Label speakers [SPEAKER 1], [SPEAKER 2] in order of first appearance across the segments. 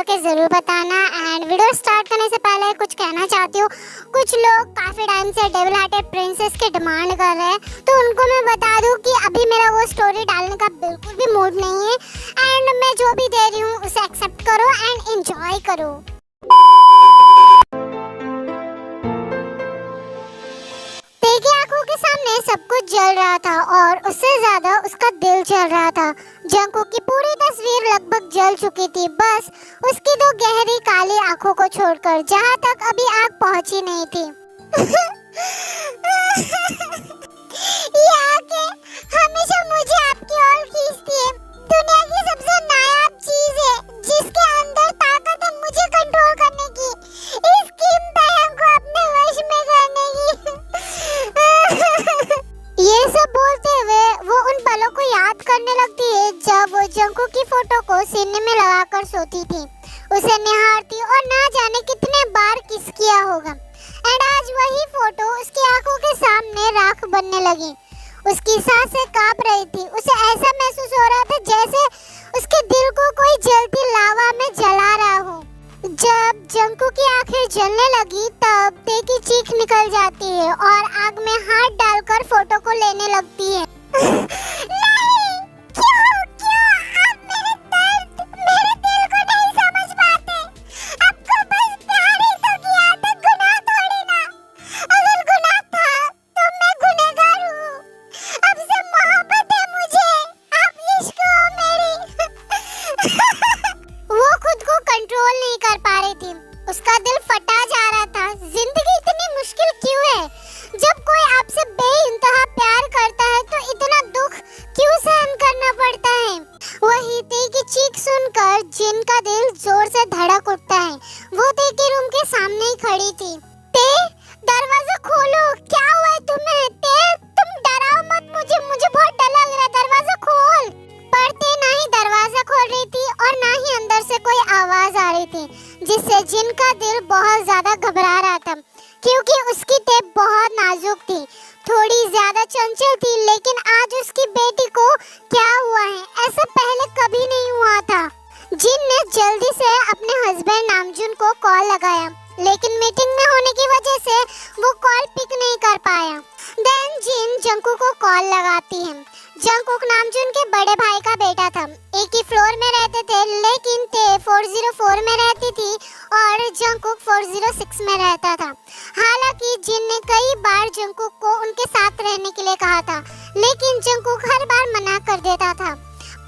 [SPEAKER 1] करके ज़रूर बताना। एंड वीडियो स्टार्ट करने से पहले कुछ कहना चाहती हूँ, कुछ लोग काफ़ी टाइम से डेविल हार्टेड प्रिंसेस की डिमांड कर रहे हैं, तो उनको मैं बता दूँ कि अभी मेरा वो स्टोरी डालने का बिल्कुल भी मूड नहीं है। एंड मैं जो भी दे रही हूँ उसे एक्सेप्ट करो एंड एंजॉय करो। आंखों के सामने सब कुछ जल रहा था और उससे ज्यादा उसका दिल जल रहा था। जंगकुक की पूरी तस्वीर लगभग जल चुकी थी, बस उसकी दो गहरी काली आंखों को छोड़कर, जहां तक अभी आग पहुंची नहीं थी। ये आंखें हमेशा मुझे आपकी ओर खींचती है। दुनिया की सबसे नायाब चीज है जिसके अंदर ताकत है मुझे कंट्रोल करने की, इस कीमती को अपने वश में करने की। ये सब बोलते हुए वो उन पलों को याद करने लगती है जब वो जंगकुक की फोटो को सीने में लगाकर सोती थी, उसे निहारती और ना जाने कितने बार किस किया होगा। एंड आज वही फोटो उसकी आंखों के सामने राख बनने लगी। उसकी सांसें कांप रही थी, उसे ऐसा महसूस हो रहा था जैसे उसके दिल को कोई जलती लावा में जला रहा हो। जब जंगकुक की आंखें जलने लगी तब ते की चीख निकल जाती है और आग में हाथ डालकर फोटो को लेने लगती है। नहीं, क्यों आप मेरे दिल को नहीं समझ पाते। आपको बस प्यार ही तो किया था, गुनाह थोड़ी ना। अगर गुनाह था तो मैं गुनहगार हूँ। अब से मोहब्बत है मुझे, आप इश्क हो मेरी। वो खुद को कंट्रोल नहीं कर पा रही थी, उसका दिल फटा जा रहा था। जिंदगी इतनी मुश्किल क्यों है? जब कोई आपसे बेइंतहा प्यार करता है तो इतना दुख क्यों सहन करना पड़ता है? वही ते की चीख सुनकर जिन का दिल जोर से धड़क उठता है। वो ते के रूम के सामने ही खड़ी थी। ते, दरवाजा खोलो, क्या हुआ है तुम्हें? ते, तुम डराओ मत मुझे बहुत डर लग रहा है, दरवाजा खोल। पर ते ना ही दरवाजा खोल रही थी और ना ही अंदर से कोई आवाज आ रही थी, जिससे जिन का दिल बहुत ज्यादा घबरा रहा था, क्योंकि उसकी टेप बहुत नाजुक थी, थोड़ी ज्यादा चंचल थी। लेकिन आज उसकी बेटी को क्या हुआ है, ऐसा पहले कभी नहीं हुआ था। जिन ने जल्दी से अपने हस्बैंड नामजुन को कॉल लगाया, लेकिन मीटिंग में होने की वजह से वो कॉल पिक नहीं कर पाया। देन जिन जंगकुक को कॉल लगाती है। जंगकुक नामजुन के बड़े भाई का बेटा था, एक ही फ्लोर में रहते थे, लेकिन ते 404 में रहती थी और जंगकुक 406 में रहता था। हालांकि जिन ने कई बार जंगकुक को उनके साथ रहने के लिए कहा था, लेकिन जंगकुक हर बार मना कर देता था।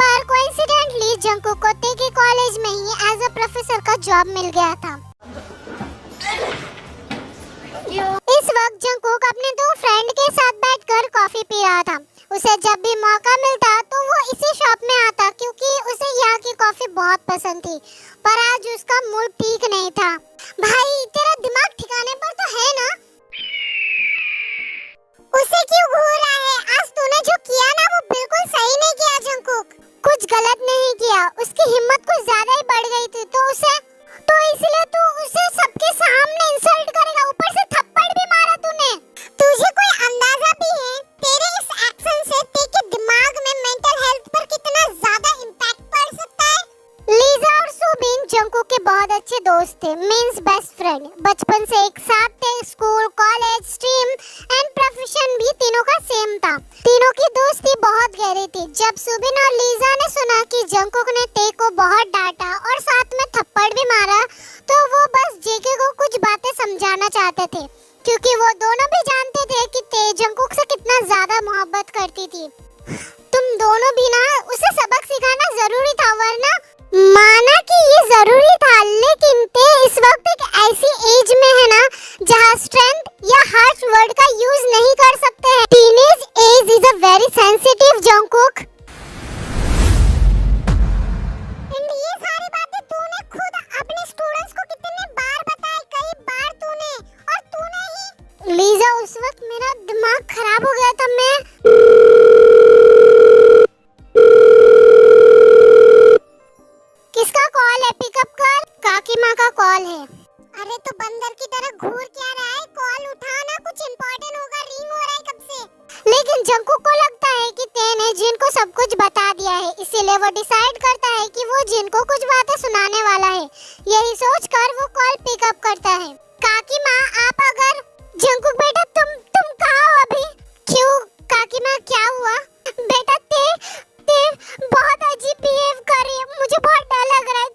[SPEAKER 1] पर कोइंसिडेंटली जंगकुक को ते के कॉलेज में ही एज अ प्रोफेसर का जॉब मिल गया था। इस वक्त जंगकुक अपने दो फ्रेंड के साथ बैठकर कॉफी पी रहा था। उसे जब भी मौका मिलता तो वो इसी शॉप में आता, क्योंकि उसे यहाँ की कॉफी बहुत पसंद थी। पर आज उसका मूड ठीक नहीं था। भाई, तेरा दिमाग ठिकाने पर तो है ना? उसे क्यों घूर रहा है? आज तूने जो किया ना वो बिल्कुल सही नहीं किया जंगकुक। कुछ गलत नहीं किया, उसकी हिम्मत कुछ ज्यादा ही बढ़ गई थी, तो इसलिए तू उसे सबके सामने इंसल्ट करेगा, ऊपर से थप्पड़ भी मारा तूने। तुझे कोई अंदाजा भी है तेरे इस एक्शन से तेरे दिमाग में मेंटल हेल्थ पर कितना ज्यादा इम्पैक्ट पड़ सकता है? लीजा और सुबिन जंगकुक के बहुत अच्छे दोस्त थे, मींस बेस्ट फ्रेंड। बचपन से एक साथ थे, school, college, stream and profession भी तीनों का सेम था। तीनों की दोस्ती बहुत गहरी थी। जब सुबिन और लीजा ने सुना कि जंगकुक ने ते को बहुत डांटा और साथ में थप्पड़ भी मारा, तो वो बस जेके को कुछ बातें समझाना चाहते थे, क्योंकि वो दोनों भी जानते थे कि ते जंगकुक से कितना ज्यादा मोहब्बत करती थी। तुम दोनों भी ना उसे सबक सिखाना जरूरी था, वरना माना कि ये जरूरी था, लेकिन ते इस वक्त एक ऐसी एज में है ना जहाँ स्ट्रेंथ या हार्श वर्ड का यूज नहीं कर सकते हैं। Teenage age is a very sensitive Jungkook. ये सारी बातें तूने खुद अपने स्टूडेंट्स को कितने बार बताई? कई बार तूने, और तूने ही। लीजा, उस वक्त मेरा दिमाग खराब हो गया था। सब कुछ बता दिया है, इसीलिए वो डिसाइड करता है कि वो जिन को कुछ बातें सुनाने वाला है। यही सोचकर वो कॉल पिकअप करता है। काकी माँ, आप अगर जंकुक बेटा, तुम कहाँ हो अभी? क्यों काकी माँ, क्या हुआ? बेटा ते बहुत अजीब बिहेव कर रही है, मुझे बहुत डर लग रहा है।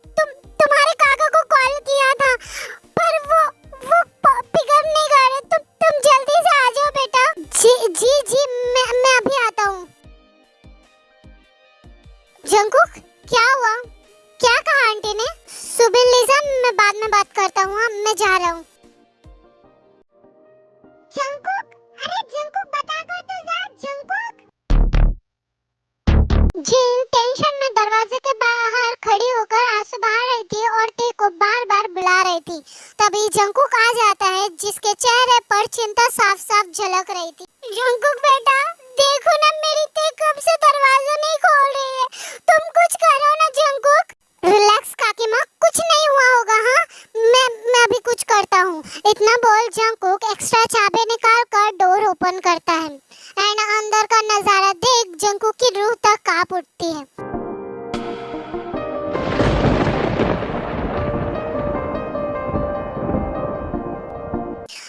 [SPEAKER 1] तुम्हारे काका को कॉल किया था पर वो पिकअप नहीं कर रहे। तुम जल्दी से आ जाओ बेटा। जी मैं अभी आता हूँ। जंकुक, क्या हुआ? क्या कहा आंटी ने? सुबिन लीजा, मैं बाद में बात करता हूँ, मैं जा रहा हूँ। जंकुक, अरे जंकुक बता कर तो जा। जंकुक जिन टेंशन में दरवाजे के बाहर खड़ी होकर आंसू बहा रही थी और ते को बार-बार बुला रही थी, तभी जंकुक आ जाता है, जिसके चेहरे पर चिंता साफ-साफ झलक रही थी। जंकुक बेटा, देखो ना, मेरी ते कब से दरवाजा नहीं खोल रही है, तुम कुछ करो ना जंकुक। रिलैक्स काकी माँ, कुछ नहीं हुआ होगा। हाँ, मैं अभी कुछ करता हूँ। इतना बोल जंकुक एक्स्ट्रा चाबी निकाल कर डोर ओपन करता है एंड अंदर का नजारा देख जंकुक की रूह तक कांप उठती है।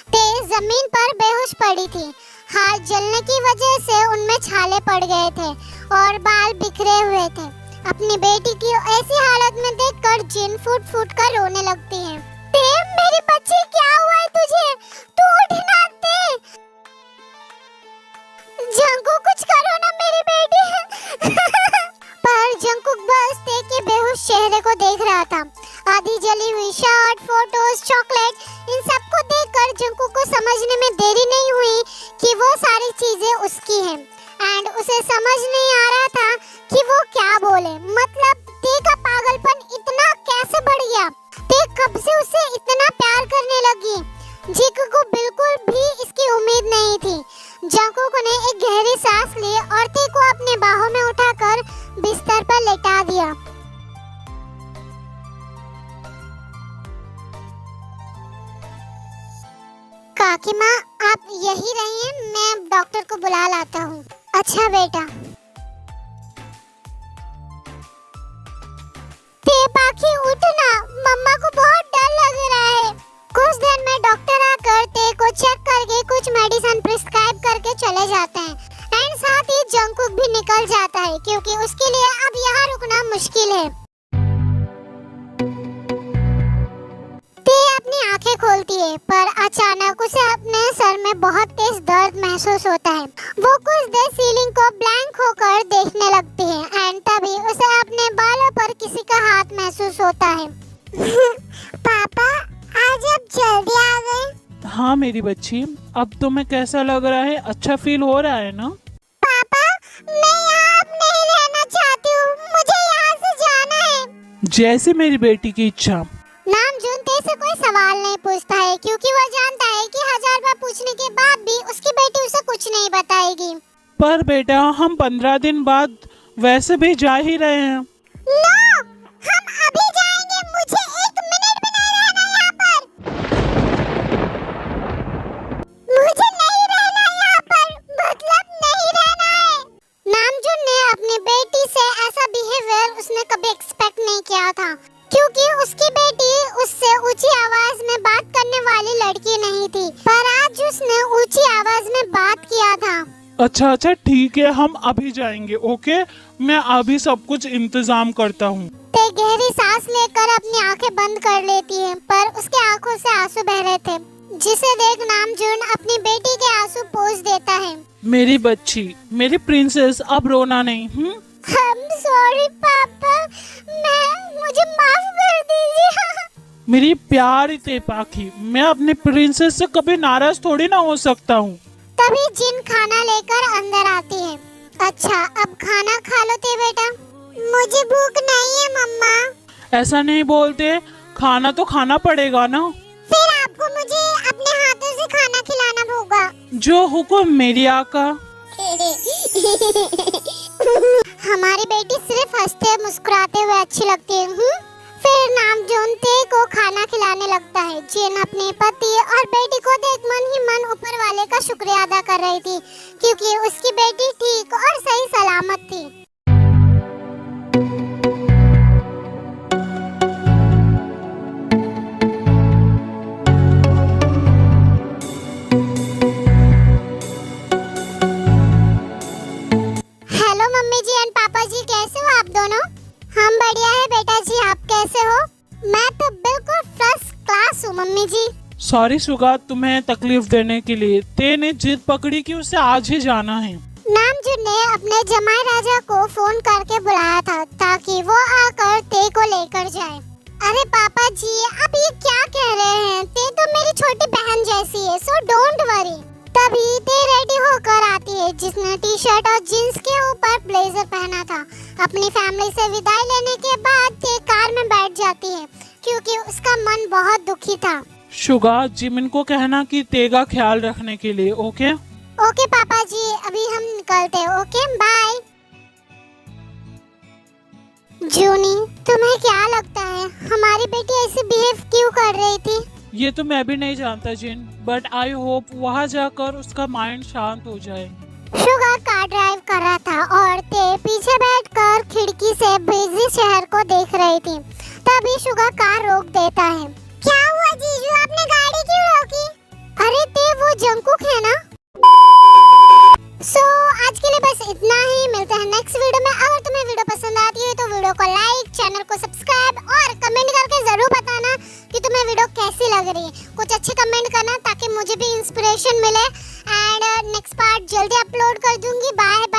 [SPEAKER 1] ते जमीन पर बेहोश पड़ी थी। हाथ जलने की वजह से उनमें छाले पड़ गए थे और बाल बिखरे हुए थे। अपनी बेटी की ऐसी हालत में देखकर जिन फूट फूट कर रोने लगती है। ते, मेरी बच्ची, क्या हुआ है तुझे? तू उठ ना ते। जंकुक, कुछ करो ना मेरी बेटी। पर जंकुक बस ते के बेहोश चेहरे को देख रहा था। आधी जली हुई शर्ट, फोटोज, चॉकलेट, इन सब को देखकर जंकुक को समझने में देरी नहीं हुई कि वो सारी चीजें उसकी हैं एंड उसे समझ नहीं आ रहा था कि वो क्या बोले। मतलब ते का पागलपन इतना कैसे बढ़ गया? ते कब से उसे इतना प्यार करने लगी? जिकू को बिल्कुल भी इसकी उम्मीद नहीं थी। जंकुक ने एक गहरी सांस ली और ते को अपने बाहों में उठाकर बिस्तर पर लेटा दिया। काकी माँ, आप यही रहिए, मैं डॉक्टर को बुला लाता हूँ। अच्छा बेटा। ते पाखी, उठना, मम्मा को बहुत डर लग रहा है। कुछ देर में डॉक्टर आकर ते को चेक करके कुछ मेडिसिन प्रिस्क्राइब करके चले जाते हैं एंड साथ ही जंकुक भी निकल जाता है क्योंकि उसके लिए अब यहाँ रुकना मुश्किल है। ते अपनी आंखें खोलती है पर अचानक उसे अपने सर में बहुत तेज दर्द महसूस होता है। वो कुछ देर सीलिंग को ब्लैंक होकर देखने लगती है एंड तभी उसे अपने बालों पर किसी का हाथ महसूस होता है। पापा, आज आप जल्दी आ गए।
[SPEAKER 2] हाँ मेरी बच्ची, अब तुम्हें कैसा लग रहा है? अच्छा फील हो रहा है ना?
[SPEAKER 1] पापा, मैं यहाँ अब नहीं रहना चाहती हूँ, मुझे यहाँ से जाना है।
[SPEAKER 2] जैसे मेरी बेटी की इच्छा।
[SPEAKER 1] नामजून ते से कोई सवाल नहीं पूछता है क्योंकि वो जानता है कि 1000 बार पूछने के बाद भी उसकी बेटी उसे कुछ नहीं बताएगी।
[SPEAKER 2] पर बेटा, हम 15 दिन बाद वैसे भी जा ही रहे हैं।
[SPEAKER 1] नो, हम अभी जाएंगे, मुझे 1 मिनट भी नहीं रहना यहाँ पर। मुझे नहीं रहना यहाँ पर, मतलब नहीं रहना है। नामजून ने अपनी बेटी से ऐसा बिहेवियर उसने कभी एक्सपेक्ट नहीं किया था क्योंकि उसकी बेटी उससे ऊंची आवाज में बात करने वाली लड़की नहीं थी, पर आज उसने ऊंची आवाज में बात किया था।
[SPEAKER 2] अच्छा ठीक है, हम अभी जाएंगे। ओके, मैं अभी सब कुछ इंतजाम करता हूँ।
[SPEAKER 1] ते गहरी सांस लेकर अपनी आंखें बंद कर लेती है पर उसके आंखों से आंसू बह रहे थे, जिसे देख नामजून अपनी बेटी के आंसू पोंछ देता है।
[SPEAKER 2] मेरी बच्ची, मेरी प्रिंसेस, अब रोना नहीं।
[SPEAKER 1] सॉरी पापा, मुझे माफ कर दीजिए।
[SPEAKER 2] मेरी प्यारी तेपाखी, मैं अपनी प्रिंसेस से कभी नाराज थोड़ी ना हो सकता हूँ।
[SPEAKER 1] तभी जिन खाना लेकर अंदर आती है। अच्छा, अब खाना खा लो ते बेटा। मुझे भूख नहीं है मम्मा।
[SPEAKER 2] ऐसा नहीं बोलते, खाना तो खाना पड़ेगा ना।
[SPEAKER 1] फिर आपको मुझे अपने हाथों से खाना खिलाना होगा।
[SPEAKER 2] जो हुक्म मेरी आका।
[SPEAKER 1] हमारी बेटी सिर्फ हंसते मुस्कुराते हुए अच्छी लगती है। फिर नामजून ते को खाना खिलाने लगता है। जिन अपने पति और बेटी को देख मन ही मन ऊपर वाले का शुक्रिया अदा कर रही थी क्योंकि उसकी बेटी ठीक और सही सलामत थी। दोनों? हम बढ़िया है बेटा जी, आप कैसे हो? मैं तो बिल्कुल फर्स्ट क्लास हूँ मम्मी जी।
[SPEAKER 2] सॉरी सुगा तुम्हें तकलीफ देने के लिए। ते ने जिद पकड़ी कि उसे आज ही जाना है।
[SPEAKER 1] नामजुन ने अपने जमाई राजा को फोन करके बुलाया था ताकि वो आकर ते को लेकर जाए। अरे पापा जी, आप ये क्या कह रहे हैं? ते तो मेरी छोटी बहन जैसी है, सो डोंट वरी। तभी ते रेडी होकर आती है, जिसने टी शर्ट और जींस के ऊपर ब्लेजर पहना था। अपनी फैमिली से विदाई लेने के बाद ते कार में बैठ जाती है क्योंकि उसका मन बहुत दुखी था।
[SPEAKER 2] शुगा जिमिन को कहना कि ते का ख्याल रखने के लिए। ओके
[SPEAKER 1] ओके पापा जी, अभी हम निकलते हैं। Okay bye. जूनी, तुम्हें क्या लगता है हमारी बेटी ऐसे बिहेव क्यों कर रही थी?
[SPEAKER 2] ये तो मैं भी नहीं जानता जिन, बट आई होप वहाँ जाकर उसका माइंड शांत हो जाए।
[SPEAKER 1] शुगा कार ड्राइव कर रहा था और ते पीछे बैठकर खिड़की से बिजी शहर को देख रही थी। तभी शुगा कार रोक देता है। क्या हुआ जीजू, आपने गाड़ी क्यों रोकी? अरे ते वो जंकुक है ना? आज के लिए बस इतना ही। मिलते हैं नेक्स्ट वीडियो में। अगर तुम्हें वीडियो पसंद आती है तो वीडियो को लाइक, चैनल को सब्सक्राइब और कमेंट करके जरूर बताना कि तुम्हें वीडियो कैसी लग रही है। कुछ अच्छे कमेंट करना ताकि मुझे भी इंस्पिरेशन मिले। एंड नेक्स्ट पार्ट जल्दी अपलोड कर दूंगी। बाय।